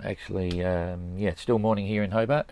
actually, yeah, it's still morning here in Hobart,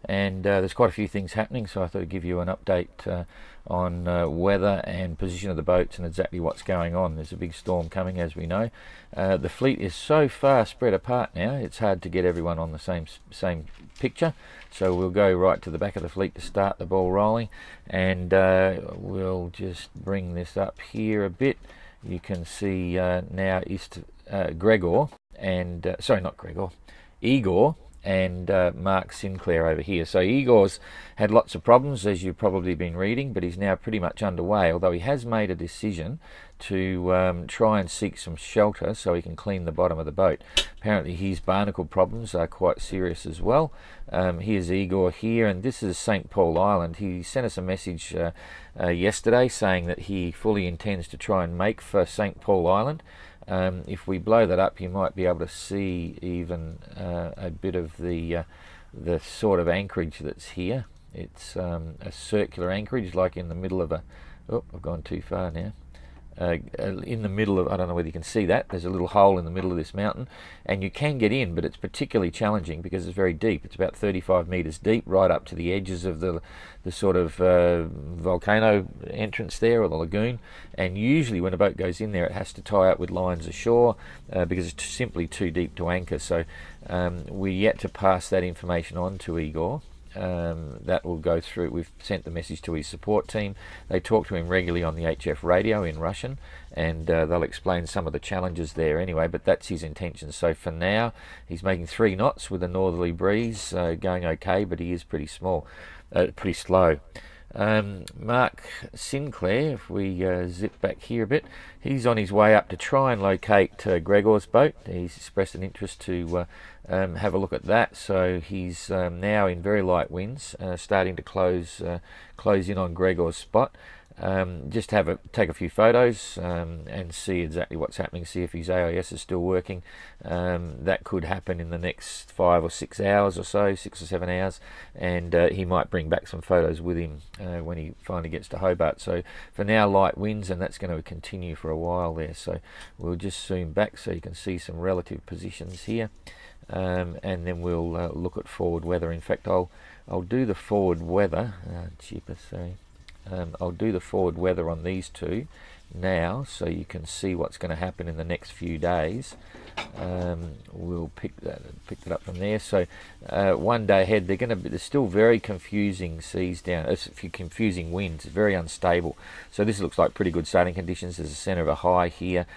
and there's quite a few things happening, so I thought I'd give you an update on weather and position of the boats and exactly what's going on. There's a big storm coming, as we know. The fleet is so far spread apart now, it's hard to get everyone on the same picture, so we'll go right to the back of the fleet to start the ball rolling, and we'll just bring this up here a bit. You can see now Gregor and sorry, not Gregor, Igor and Mark Sinclair over here. So Igor's had lots of problems, as you've probably been reading, but he's now pretty much underway, although he has made a decision to try and seek some shelter so he can clean the bottom of the boat. Apparently his barnacle problems are quite serious as well. Here's Igor here, and this is St. Paul Island. He sent us a message yesterday saying that he fully intends to try and make for St. Paul Island. If we blow that up, you might be able to see even a bit of the sort of anchorage that's here. It's a circular anchorage, like in the middle of a... Oh, I've gone too far now. In the middle of, I don't know whether you can see that, there's a little hole in the middle of this mountain, and you can get in, but it's particularly challenging because it's very deep. It's about 35 meters deep, right up to the edges of the sort of volcano entrance there, or the lagoon, and usually when a boat goes in there it has to tie up with lines ashore because it's simply too deep to anchor. So we're yet to pass that information on to Igor. That will go through. We've sent the message to his support team. They talk to him regularly on the HF radio in Russian, and they'll explain some of the challenges there anyway, but that's his intention. So for now he's making 3 knots with a northerly breeze, going okay, but he is pretty slow. Mark Sinclair, if we zip back here a bit, he's on his way up to try and locate Gregor's boat. He's expressed an interest to have a look at that, so he's now in very light winds, starting to close in on Gregor's spot. Just take a few photos and see exactly what's happening, see if his AIS is still working. That could happen in the next 5 or 6 hours or so, 6 or 7 hours, and he might bring back some photos with him when he finally gets to Hobart. So for now, light winds, and that's going to continue for a while there. So we'll just zoom back so you can see some relative positions here, and then we'll look at forward weather. In fact, I'll do the forward weather. I'll do the forward weather on these two now, so you can see what's going to happen in the next few days. We'll pick that up from there. So one day ahead, there's still very confusing seas down, confusing winds, very unstable. So this looks like pretty good sailing conditions. There's a centre of a high here,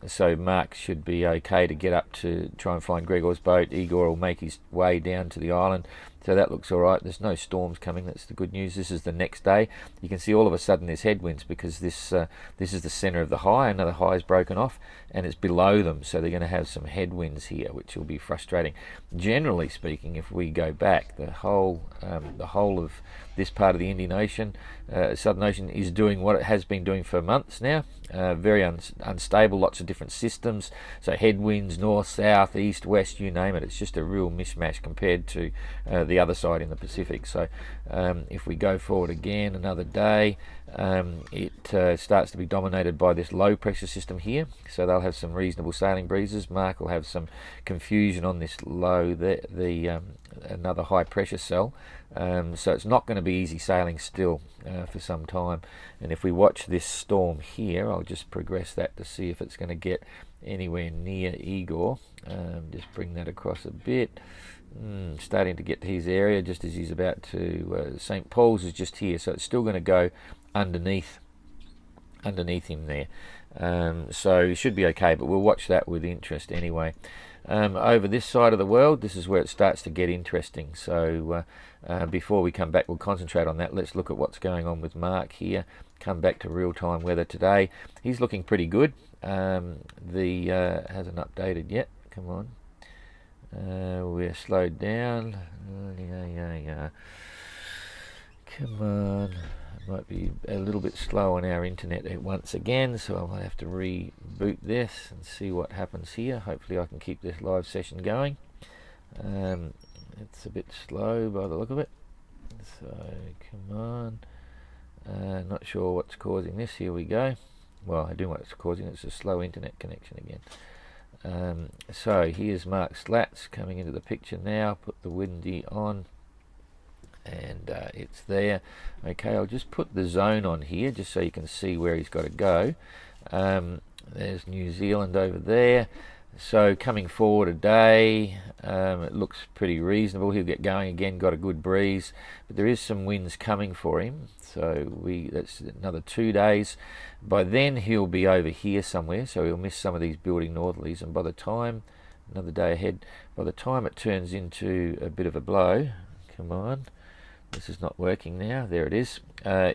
so Mark should be okay to get up to try and find Gregor's boat. Igor will make his way down to the island. So that looks all right. There's no storms coming. That's the good news. This is the next day. You can see all of a sudden there's headwinds because this is the centre of the high. Another high is broken off, and it's below them. So they're going to have some headwinds here, which will be frustrating. Generally speaking, if we go back, the whole of this part of the Indian Ocean, Southern Ocean, is doing what it has been doing for months now. Very unstable, lots of different systems. So headwinds, north, south, east, west, you name it. It's just a real mishmash compared to the other side in the Pacific. So if we go forward again another day, it starts to be dominated by this low pressure system here. So they'll have some reasonable sailing breezes. Mark will have some confusion on this low, another high pressure cell. So it's not going to be easy sailing still for some time. And if we watch this storm here, I'll just progress that to see if it's going to get anywhere near Igor. Just bring that across a bit. Starting to get to his area just as he's about to. St. Paul's is just here, so it's still going to go underneath him there. So he should be okay, but we'll watch that with interest anyway. Over this side of the world, this is where it starts to get interesting. So before we come back, we'll concentrate on that. Let's look at what's going on with Mark here. Come back to real-time weather today. He's looking pretty good. Hasn't updated yet. Come on. We're slowed down. Come on. It might be a little bit slow on our internet once again, so I'll have to reboot this and see what happens here. Hopefully I can keep this live session going. It's a bit slow by the look of it, so come on. Not sure what's causing this. Here we go. Well, I do know what's causing it. It's a slow internet connection again. So here's Mark Slats coming into the picture now. Put the windy on, and it's there. Okay, I'll just put the zone on here just so you can see where he's got to go. There's New Zealand over there. So coming forward a day, it looks pretty reasonable. He'll get going again, got a good breeze, but there is some winds coming for him. So that's another 2 days. By then he'll be over here somewhere, so he'll miss some of these building northerlies, and by the time, another day ahead, by the time it turns into a bit of a blow, come on, this is not working now, there it is,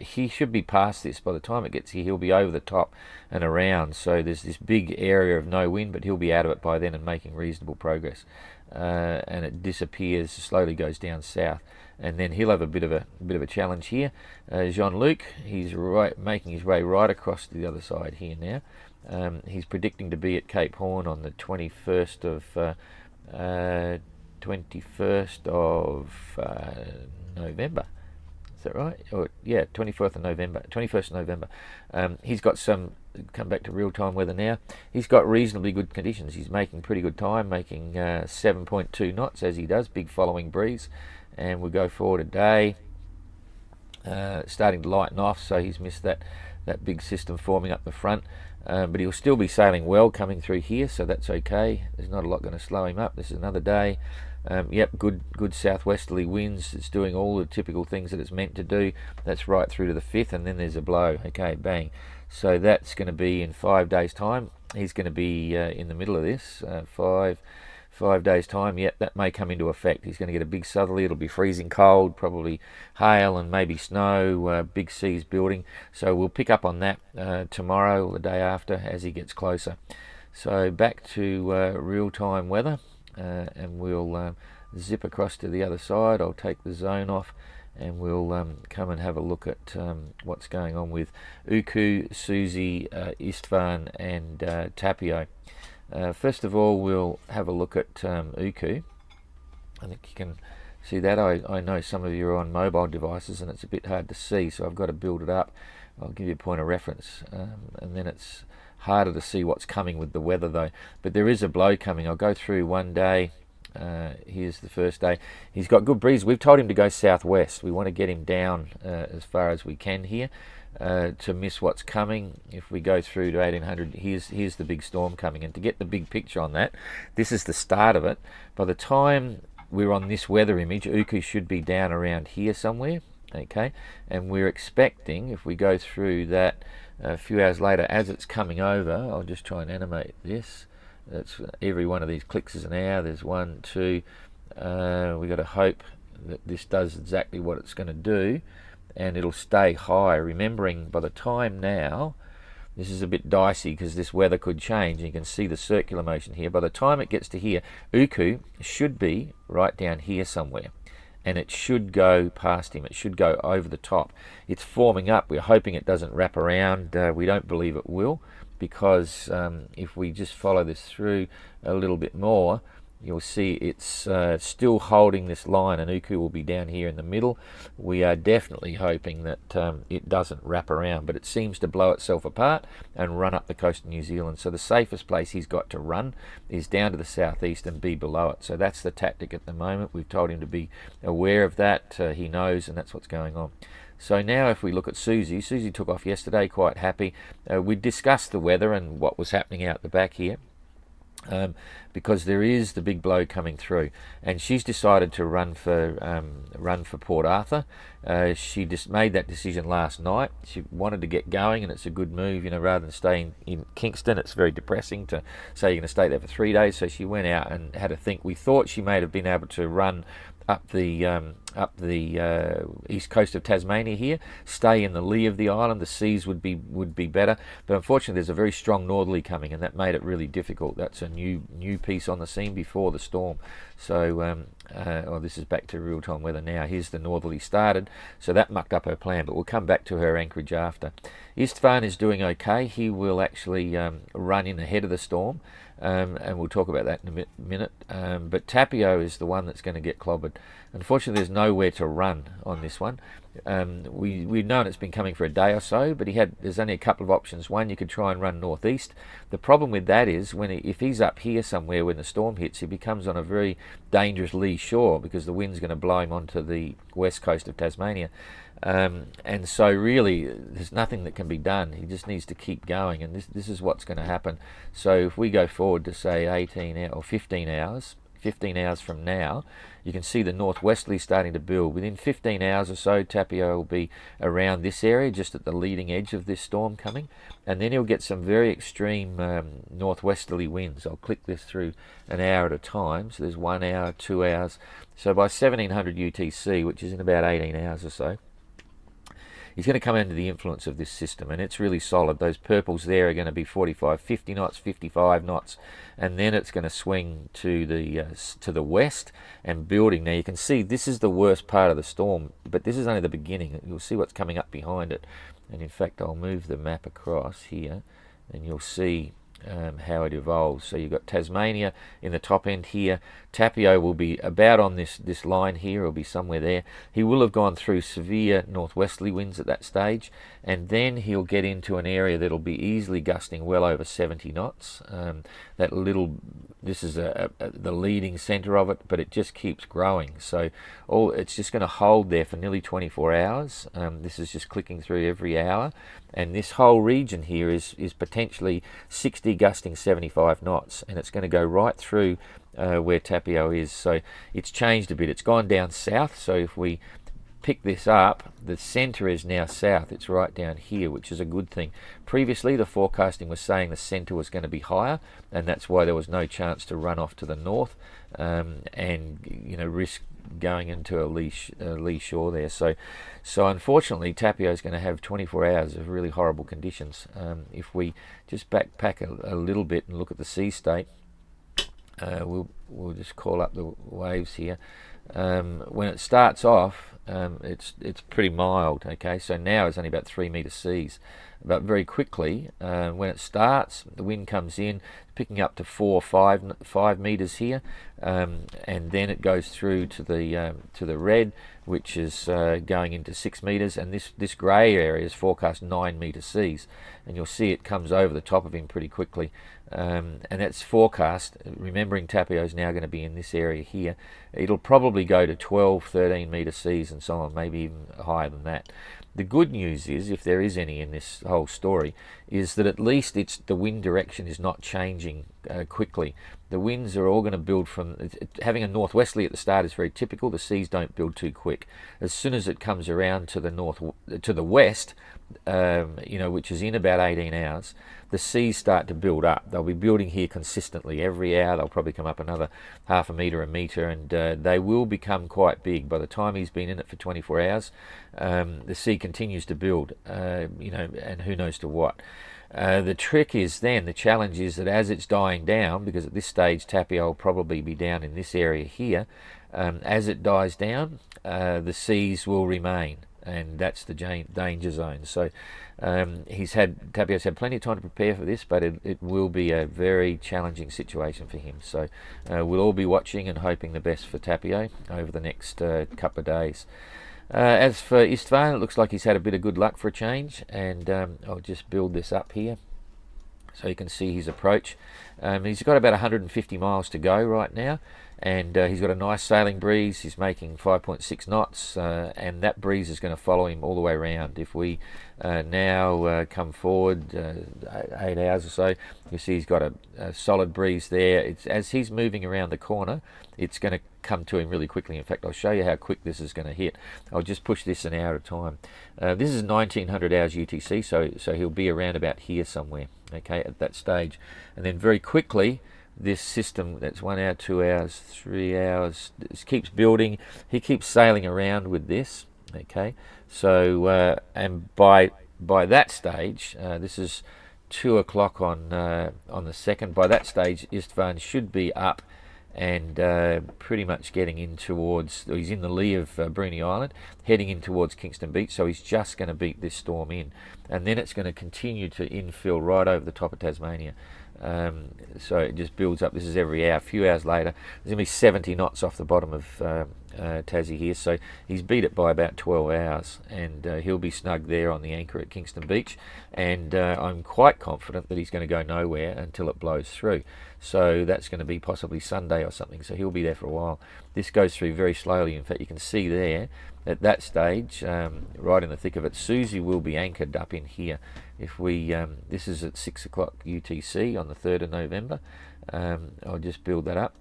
he should be past this. By the time it gets here, he'll be over the top and around, so there's this big area of no wind, but he'll be out of it by then and making reasonable progress, and it disappears, slowly goes down south, and then he'll have a bit of a challenge here. Jean-Luc, he's making his way right across to the other side here now. He's predicting to be at Cape Horn on the 21st of November. Is that right? Or yeah, 21st of November. He's got some, come back to real-time weather now, he's got reasonably good conditions. He's making pretty good time, making 7.2 knots as he does, big following breeze, and we'll go forward a day, starting to lighten off, so he's missed that big system forming up the front, but he'll still be sailing well coming through here, so that's okay. There's not a lot going to slow him up. This is another day. Yep, good southwesterly winds. It's doing all the typical things that it's meant to do. That's right through to the 5th, and then there's a blow. Okay, bang. So that's going to be in 5 days' time. He's going to be in the middle of this. 5 days' time. Yep, that may come into effect. He's going to get a big southerly. It'll be freezing cold, probably hail and maybe snow. Big seas building. So we'll pick up on that tomorrow or the day after as he gets closer. So back to real-time weather. And we'll zip across to the other side. I'll take the zone off, and we'll come and have a look at what's going on with Uku, Susie, Istvan and Tapio. First of all, we'll have a look at Uku. I think you can see that. I know some of you are on mobile devices and it's a bit hard to see, so I've got to build it up. I'll give you a point of reference, and then it's harder to see what's coming with the weather though. But there is a blow coming. I'll go through one day. Here's the first day. He's got good breeze. We've told him to go southwest. We want to get him down as far as we can here to miss what's coming. If we go through to 1800, here's the big storm coming, and to get the big picture on that, this is the start of it. By the time we're on this weather image, Uku should be down around here somewhere. Okay, and we're expecting, if we go through that a few hours later as it's coming over, I'll just try and animate this. It's every one of these clicks is an hour. There's 1, 2. We got to hope that this does exactly what it's going to do, and it'll stay high. Remembering, by the time now, this is a bit dicey because this weather could change. You can see the circular motion here. By the time it gets to here, Uku should be right down here somewhere, and it should go past him. It should go over the top. It's forming up. We're hoping it doesn't wrap around. We don't believe it will, because if we just follow this through a little bit more, you'll see it's still holding this line, and Uku will be down here in the middle. We are definitely hoping that it doesn't wrap around, but it seems to blow itself apart and run up the coast of New Zealand. So the safest place he's got to run is down to the southeast and be below it. So that's the tactic at the moment. We've told him to be aware of that. He knows, and that's what's going on. So now if we look at Susie took off yesterday, quite happy. We discussed the weather and what was happening out the back here. Because there is the big blow coming through, and she's decided to run for Port Arthur. She just made that decision last night. She wanted to get going, and it's a good move, you know, rather than staying in Kingston. It's very depressing to say you're going to stay there for 3 days. So she went out and had a think. We thought she may have been able to run up the east coast of Tasmania here, stay in the lee of the island. The seas would be better, but unfortunately there's a very strong northerly coming, and that made it really difficult. That's a new piece on the scene before the storm. So this is back to real-time weather now. Here's the northerly started, so that mucked up her plan, but we'll come back to her anchorage after. Istvan is doing okay. He will actually run in ahead of the storm. and we'll talk about that in a minute. But Tapio is the one that's going to get clobbered. Unfortunately, there's nowhere to run on this one. We've known it's been coming for a day or so, but there's only a couple of options. One, you could try and run northeast. The problem with that is if he's up here somewhere when the storm hits, he becomes on a very dangerous lee shore because the wind's going to blow him onto the west coast of Tasmania. And so really there's nothing that can be done. He just needs to keep going, and this is what's going to happen. So if we go forward to say 18 or 15 hours from now, you can see the northwesterly starting to build. Within 15 hours or so, Tapio will be around this area, just at the leading edge of this storm coming, and then he'll get some very extreme northwesterly winds. I'll click this through an hour at a time. So there's 1 hour, 2 hours. So by 1700 UTC, which is in about 18 hours or so, he's going to come under the influence of this system, and it's really solid. Those purples there are going to be 45, 50 knots, 55 knots, and then it's going to swing to the west and building. Now you can see this is the worst part of the storm, but this is only the beginning. You'll see what's coming up behind it, and in fact I'll move the map across here, and you'll see how it evolves. So you've got Tasmania in the top end here. Tapio will be about on this line here, or be somewhere there. He will have gone through severe northwesterly winds at that stage, and then he'll get into an area that'll be easily gusting well over 70 knots. This is the leading center of it, but it just keeps growing. So it's just going to hold there for nearly 24 hours. This is just clicking through every hour, and this whole region here is potentially 60 gusting 75 knots, and it's going to go right through where Tapio is. So it's changed a bit. It's gone down south. So if we pick this up, the center is now south. It's right down here, which is a good thing. Previously the forecasting was saying the center was going to be higher, and that's why there was no chance to run off to the north and risk going into a lee shore there. So unfortunately Tapio is going to have 24 hours of really horrible conditions. If we just backpack a little bit and look at the sea state, we'll just call up the waves here. When it starts off, it's pretty mild. Okay, so now it's only about 3 meter seas, but very quickly when it starts, the wind comes in picking up to 4 or 5 meters here, and then it goes through to the red, which is going into 6 meters, and this grey area is forecast 9 meter seas, and you'll see it comes over the top of him pretty quickly. And that's forecast, remembering Tapio is now going to be in this area here. It'll probably go to 12, 13 meter seas and so on, maybe even higher than that. The good news is, if there is any in this whole story, is that at least the wind direction is not changing quickly. The winds are all going to build from having a northwesterly at the start is very typical. The seas don't build too quick. As soon as it comes around to the west, which is in about 18 hours, the seas start to build up. They'll be building here consistently every hour. They'll probably come up another half a meter, and they will become quite big. By the time he's been in it for 24 hours, the sea continues to build, and who knows to what. The trick is then, the challenge is that as it's dying down, because at this stage Tapio will probably be down in this area here, as it dies down, the seas will remain, and that's the danger zone. So Tapio's had plenty of time to prepare for this, but it will be a very challenging situation for him. So we'll all be watching and hoping the best for Tapio over the next couple of days. As for Istvan, it looks like he's had a bit of good luck for a change, and I'll just build this up here so you can see his approach. He's got about 150 miles to go right now, and he's got a nice sailing breeze. He's making 5.6 knots, and that breeze is going to follow him all the way around. If we now come forward 8 hours or so, you see he's got a solid breeze there. As he's moving around the corner, it's going to come to him really quickly. In fact, I'll show you how quick this is going to hit. I'll just push this an hour at a time. This is 1900 hours UTC, so he'll be around about here somewhere, okay, at that stage. And then very quickly, this system, that's 1 hour, 2 hours, 3 hours, this keeps building. He keeps sailing around with this, okay. So and by that stage, this is 2 o'clock on the 2nd. By that stage, Istvan should be up and pretty much getting in towards, he's in the lee of Bruny Island, heading in towards Kingston Beach, so he's just going to beat this storm in, and then it's going to continue to infill right over the top of Tasmania. So it just builds up. This is every hour. A few hours later, there's going to be 70 knots off the bottom of Tassie here, so he's beat it by about 12 hours, and he'll be snug there on the anchor at Kingston Beach, and I'm quite confident that he's going to go nowhere until it blows through. So that's going to be possibly Sunday or something, so he'll be there for a while. This goes through very slowly. In fact, you can see there at that stage, right in the thick of it, Susie will be anchored up in here. If we, this is at 6 o'clock UTC on the 3rd of November. I'll just build that up.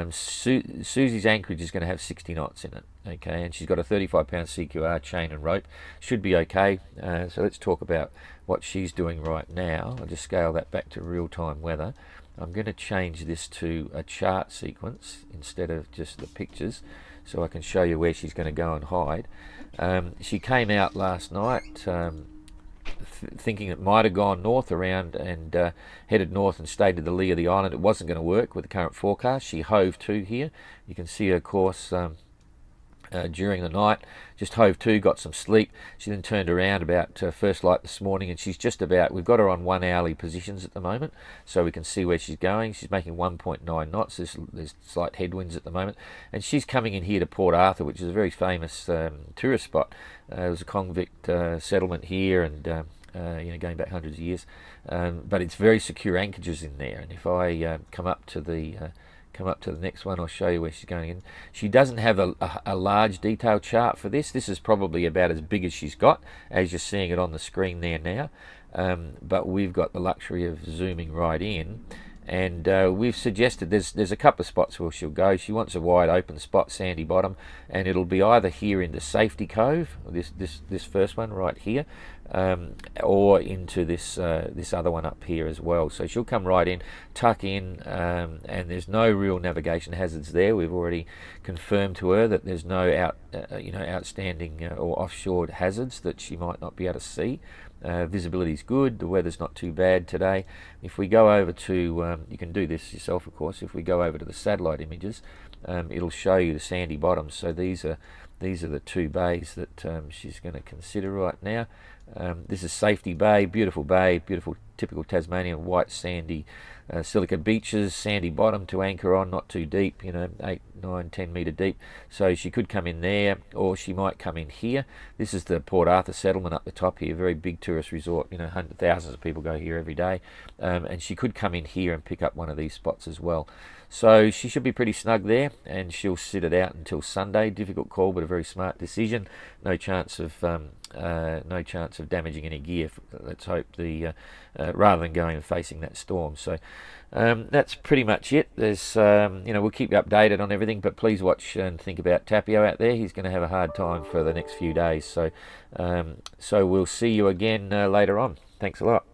Susie's anchorage is going to have 60 knots in it, okay, and she's got a 35-pound CQR chain and rope. Should be okay. So let's talk about what she's doing right now. I'll just scale that back to real-time weather. I'm going to change this to a chart sequence instead of just the pictures, so I can show you where she's going to go and hide. She came out last night thinking it might have gone north around and headed north and stayed to the lee of the island. It wasn't going to work with the current forecast. She hove to here. You can see her course during the night, just hove to, got some sleep. She then turned around about first light this morning, and she's just about, we've got her on 1 hourly positions at the moment, so we can see where she's going. She's making 1.9 knots. There's slight headwinds at the moment, and she's coming in here to Port Arthur, which is a very famous tourist spot. There was a convict settlement here, and you know, going back hundreds of years, but it's very secure anchorages in there. And if I come up to the next one, I'll show you where she's going in. She doesn't have a large detailed chart for this. This is probably about as big as she's got, as you're seeing it on the screen there now. But we've got the luxury of zooming right in, and we've suggested there's a couple of spots where she'll go. She wants a wide open spot, sandy bottom, and it'll be either here into Safety Cove, this first one right here, or into this other one up here as well. So she'll come right in, tuck in, and there's no real navigation hazards there. We've already confirmed to her that there's no outstanding or offshore hazards that she might not be able to see. Visibility is good. The weather's not too bad today. If we go over to, you can do this yourself, of course. If we go over to the satellite images, it'll show you the sandy bottoms. So these are the two bays that she's going to consider right now. This is Safety Bay, beautiful, typical Tasmanian white sandy silica beaches, sandy bottom to anchor on, not too deep, 8, 9, 10 metre deep. So she could come in there, or she might come in here. This is the Port Arthur settlement up the top here, very big tourist resort, thousands of people go here every day. And she could come in here and pick up one of these spots as well. So she should be pretty snug there, and she'll sit it out until Sunday. Difficult call, but a very smart decision. No chance of damaging any gear. Let's hope rather than going and facing that storm. So that's pretty much it. There's we'll keep you updated on everything, but please watch and think about Tapio out there. He's going to have a hard time for the next few days. So we'll see you again later on. Thanks a lot.